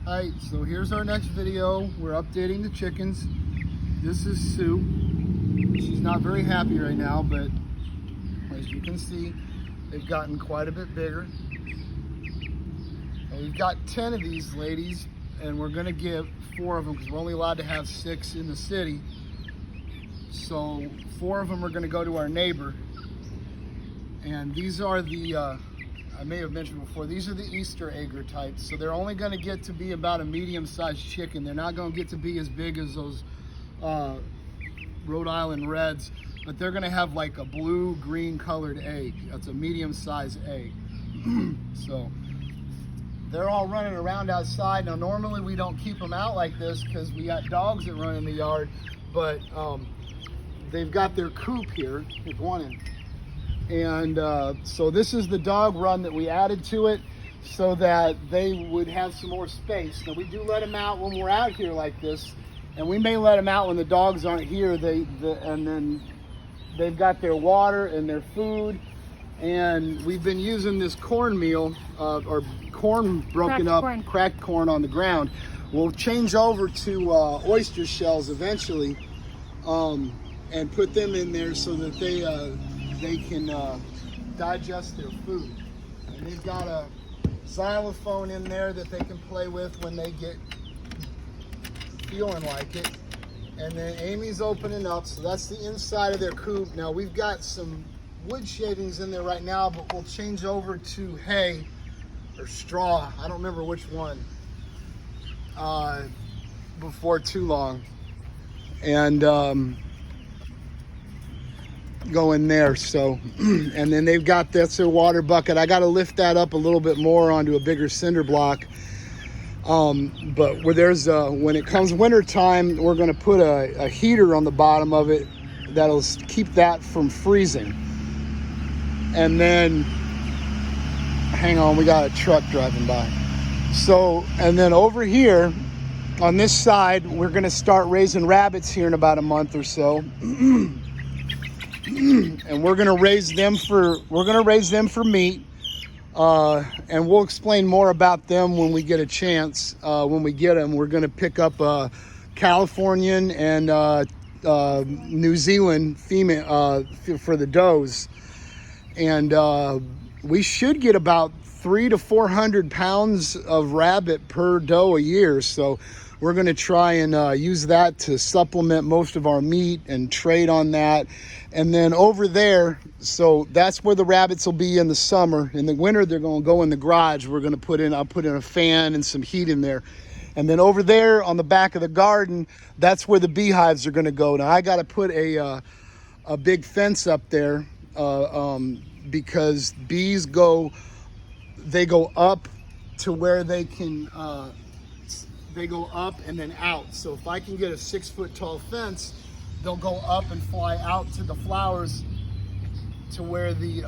Alright, so here's our next video. We're updating the chickens. This is Sue. She's not very happy right now, but as you can see, they've gotten quite a bit bigger. And we've got 10 of these ladies, and we're gonna give 4 of them because we're only allowed to have 6 in the city. So 4 of them are gonna go to our neighbor. And these are the, I may have mentioned before, these are the Easter egger types. So they're only gonna get to be about a medium-sized chicken. They're not gonna get to be as big as those Rhode Island Reds, but they're gonna have like a blue-green colored egg. That's a medium-sized egg. So they're all running around outside. Now normally we don't keep them out like this because we got dogs that run in the yard, but they've got their coop here. There's one in. And so this is the dog run that we added to it so that they would have some more space. Now we do let them out when we're out here like this, and we may let them out when the dogs aren't here. And then they've got their water and their food, and we've been using this cornmeal or corn broken up, cracked corn on the ground. We'll change over to oyster shells eventually, and put them in there so that they can digest their food. And they've got a xylophone in there that they can play with when they get feeling like it. And then Amy's opening up, so that's the inside of their coop. Now we've got some wood shavings in there right now, but we'll change over to hay or straw, I don't remember which one, before too long. And go in there. So and then they've got, that's their water bucket. I got to lift that up a little bit more onto a bigger cinder block, but where there's when it comes winter time, we're going to put a heater on the bottom of it that'll keep that from freezing. And then hang on, we got a truck driving by. So, and then over here on this side, we're going to start raising rabbits here in about a month or so. And we're gonna raise them for meat, and we'll explain more about them when we get a chance. When we get them, we're gonna pick up a Californian and New Zealand female for the does, and we should get about 300 to 400 pounds of rabbit per doe a year. So we're going to try and use that to supplement most of our meat and trade on that. And then over there, so that's where the rabbits will be in the summer. In the winter, they're going to go in the garage. We're going to I'll put in a fan and some heat in there. And then over there on the back of the garden, that's where the beehives are going to go. Now I got to put a big fence up there because bees go up to where they can, they go up and then out. So if I can get a 6-foot tall fence, they'll go up and fly out to the flowers to where they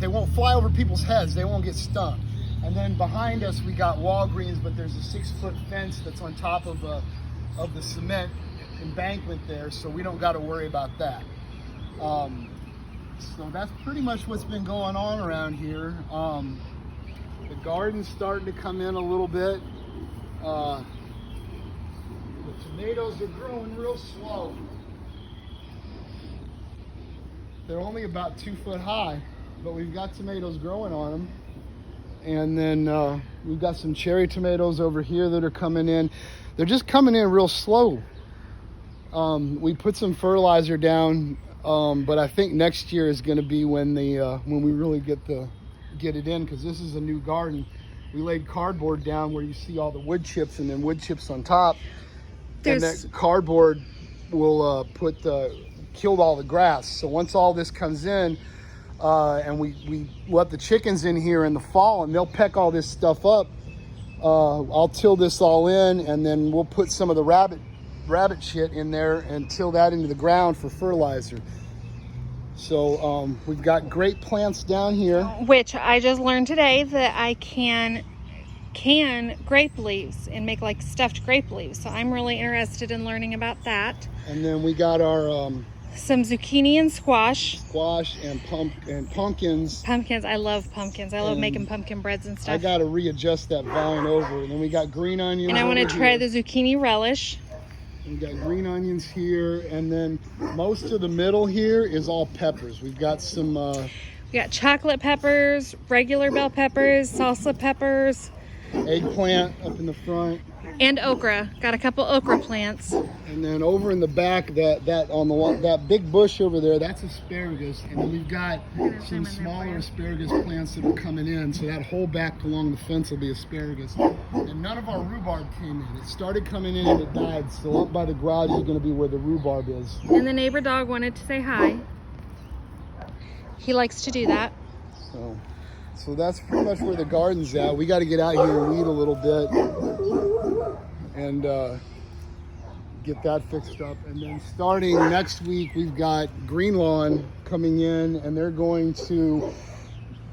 won't fly over people's heads. They won't get stung. And then behind us, we got Walgreens, but there's a 6-foot fence that's on top of the cement embankment there. So we don't got to worry about that. So that's pretty much what's been going on around here. The garden's starting to come in a little bit. The tomatoes are growing real slow. They're only about 2 foot high, but we've got tomatoes growing on them. And then we've got some cherry tomatoes over here that are coming in. They're just coming in real slow. We put some fertilizer down, but I think next year is going to be when we really get it in, because this is a new garden. We laid cardboard down where you see all the wood chips and then wood chips on top. And that cardboard will killed all the grass. So once all this comes in, and we let the chickens in here in the fall and they'll peck all this stuff up, I'll till this all in, and then we'll put some of the rabbit shit in there and till that into the ground for fertilizer. So we've got great plants down here. Which I just learned today that I can grape leaves and make like stuffed grape leaves. So I'm really interested in learning about that. And then we got our some zucchini and squash. Squash and pumpkins. Pumpkins. I love pumpkins. I love And making pumpkin breads and I stuff. got to readjust that vine over. And then we got green onions. And I want to over try here. the zucchini relish. We got green onions here, and then most of the middle here is all peppers. We've got some We got chocolate peppers, regular bell peppers, salsa peppers, eggplant up in the front, and okra. Got a couple okra plants. and then over in the back, that big bush over there, that's asparagus, and then we've got some smaller asparagus plants that are coming in. So that whole back along the fence will be asparagus. And none of our rhubarb came in. It started coming in and it died. So up by the garage is going to be where the rhubarb is. And the neighbor dog wanted to say hi. He likes to do that. So that's pretty much where the garden's at. We got to get out here and weed a little bit and get that fixed up. And then starting next week, we've got Green Lawn coming in, and they're going to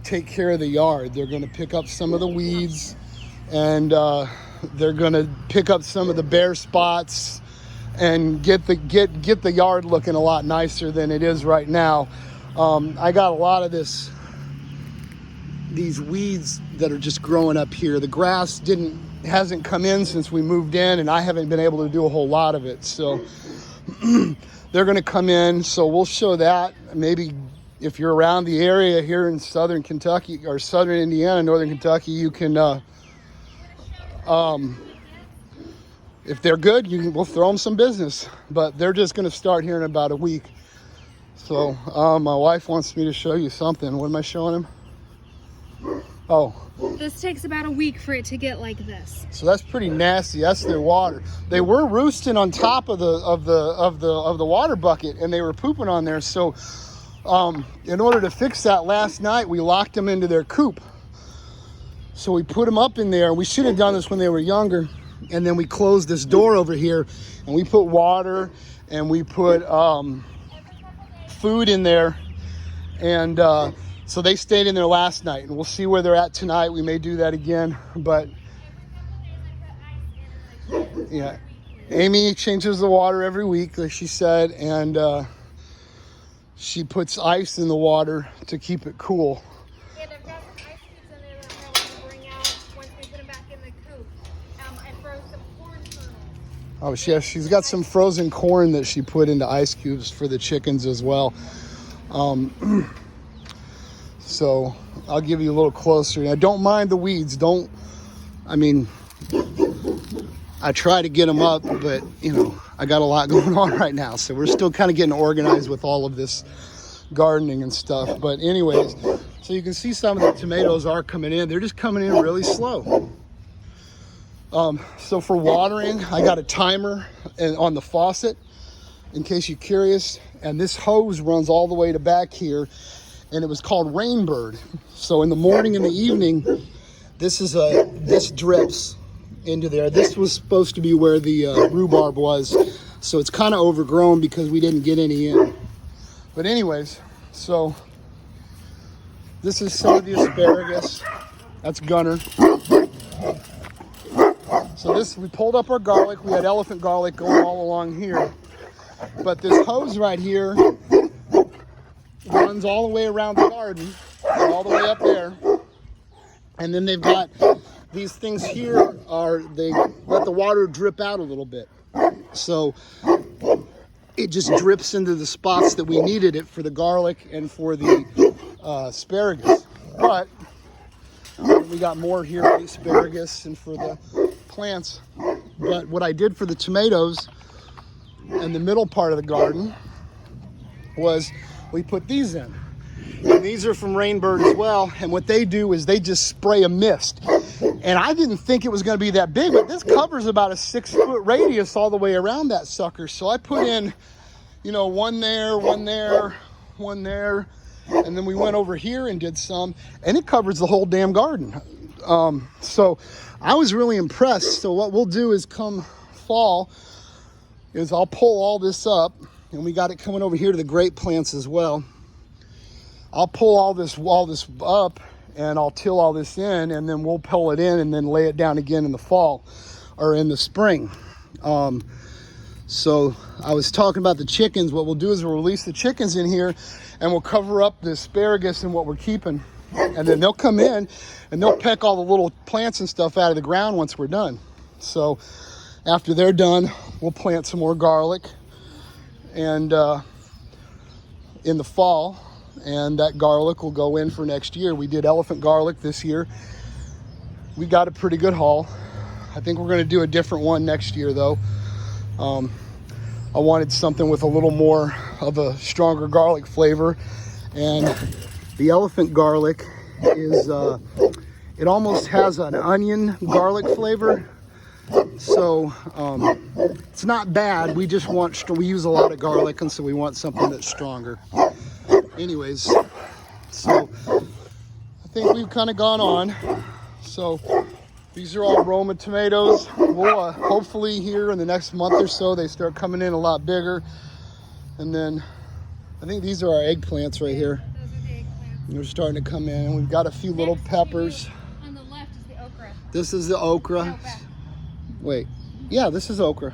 take care of the yard. They're going to pick up some of the weeds, and they're going to pick up some of the bare spots and get the yard looking a lot nicer than it is right now. I got a lot of these weeds that are just growing up here. The grass hasn't come in since we moved in, and I haven't been able to do a whole lot of it. So they're going to come in. So we'll show that. Maybe if you're around the area here in southern Kentucky or southern Indiana, northern Kentucky, you can, if they're good, we'll throw them some business. But they're just going to start here in about a week. So my wife wants me to show you something. What am I showing him? Oh, This takes about a week for it to get like this. so that's pretty nasty. That's their water. They were roosting on top of the water bucket, and they were pooping on there. So in order to fix that, last night we locked them into their coop. So we put them up in there. We should have done this when they were younger. And then we closed this door over here, and we put water, and we put food in there, and so they stayed in there last night, and we'll see where they're at tonight. We may do that again, but yeah, Amy changes the water every week, like she said, and she puts ice in the water to keep it cool. Yeah, they've got some ice cubes in there that I want to bring out once we put them back in the coop. I froze some corn kernels. Oh, she's got some frozen corn that she put into ice cubes for the chickens as well. So I'll give you a little closer. Now, don't mind the weeds. I try to get them up, but I got a lot going on right now. So we're still kind of getting organized with all of this gardening and stuff. But anyways, so you can see some of the tomatoes are coming in. They're just coming in really slow. So for watering, I got a timer on the faucet, in case you're curious. And this hose runs all the way to back here. And it was called Rainbird. So in the morning and the evening, this drips into there. This was supposed to be where the rhubarb was. So it's kind of overgrown because we didn't get any in. But anyways, so this is some of the asparagus. That's Gunner. So we pulled up our garlic. We had elephant garlic going all along here. But this hose right here runs all the way around the garden, all the way up there. And then they've got these things here they let the water drip out a little bit. So it just drips into the spots that we needed it for the garlic and for the asparagus. But we got more here for the asparagus and for the plants. But what I did for the tomatoes and the middle part of the garden was we put these in. And these are from Rainbird as well. And what they do is they just spray a mist. And I didn't think it was going to be that big, but this covers about a 6-foot radius all the way around that sucker. So I put in, one there, one there, one there. And then we went over here and did some, and it covers the whole damn garden. So I was really impressed. So what we'll do is come fall is I'll pull all this up. And we got it coming over here to the grape plants as well. I'll pull all this up, and I'll till all this in, and then we'll pull it in and then lay it down again in the fall or in the spring. So I was talking about the chickens. What we'll do is we'll release the chickens in here and we'll cover up the asparagus and what we're keeping. And then they'll come in and they'll peck all the little plants and stuff out of the ground once we're done. So after they're done, we'll plant some more garlic and in the fall, and that garlic will go in for next year. We did elephant garlic this year. We got a pretty good haul. I think we're going to do a different one next year though. I wanted something with a little more of a stronger garlic flavor, and the elephant garlic is it almost has an onion garlic flavor. So it's not bad. We just want, we use a lot of garlic, and so we want something that's stronger. Anyways, so I think we've kind of gone on. So these are all Roma tomatoes. We'll hopefully here in the next month or so they start coming in a lot bigger. And then I think these are our eggplants right here. Those are the eggplants. They're starting to come in. We've got a few little peppers. On the left is the okra. This is the okra. No, back. Wait, yeah, this is okra.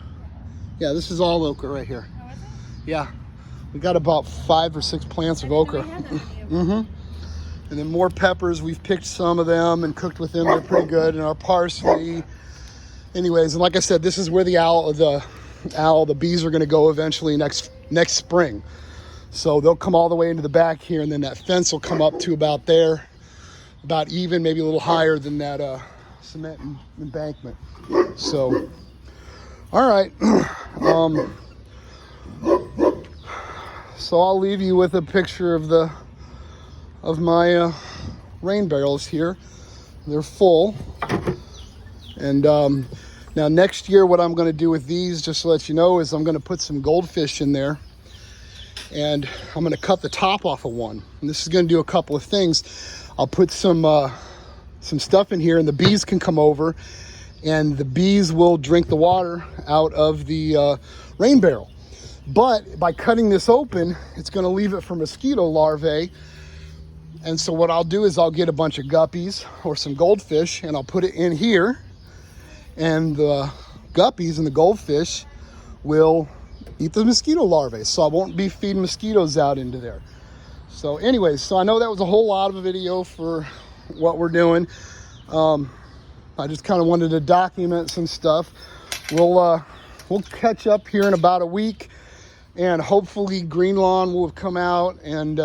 Yeah, this is all okra right here. Oh, is it? Yeah, we got about 5 or 6 plants of I didn't know okra. we had that many of them. And then more peppers. We've picked some of them and cooked with them. They're pretty good. And our parsley. Anyways, and like I said, this is where the bees are going to go eventually next spring. So they'll come all the way into the back here, and then that fence will come up to about there, about even, maybe a little higher than that cement embankment. So, all right. So I'll leave you with a picture of my rain barrels here. They're full. And now next year what I'm going to do with these, just to let you know, is I'm going to put some goldfish in there, and I'm going to cut the top off of one. And this is going to do a couple of things. I'll put some stuff in here, and the bees can come over, and the bees will drink the water out of the rain barrel. But by cutting this open, it's going to leave it for mosquito larvae. And so what I'll do is I'll get a bunch of guppies or some goldfish, and I'll put it in here, and the guppies and the goldfish will eat the mosquito larvae. So I won't be feeding mosquitoes out into there. So anyways, so I know that was a whole lot of a video for what we're doing. I just kind of wanted to document some stuff. We'll catch up here in about a week, and hopefully Green Lawn will have come out and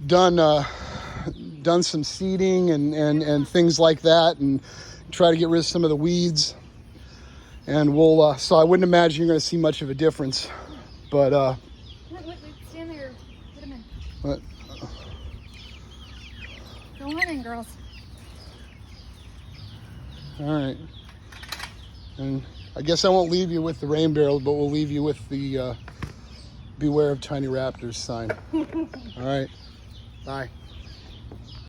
done some seeding and things like that, and try to get rid of some of the weeds. And we'll so I wouldn't imagine you're going to see much of a difference, but Wait, stand there. Put them in. but Go on in, girls. all right. And I guess I won't leave you with the rain barrel, but we'll leave you with the beware of tiny raptors sign. All right, bye.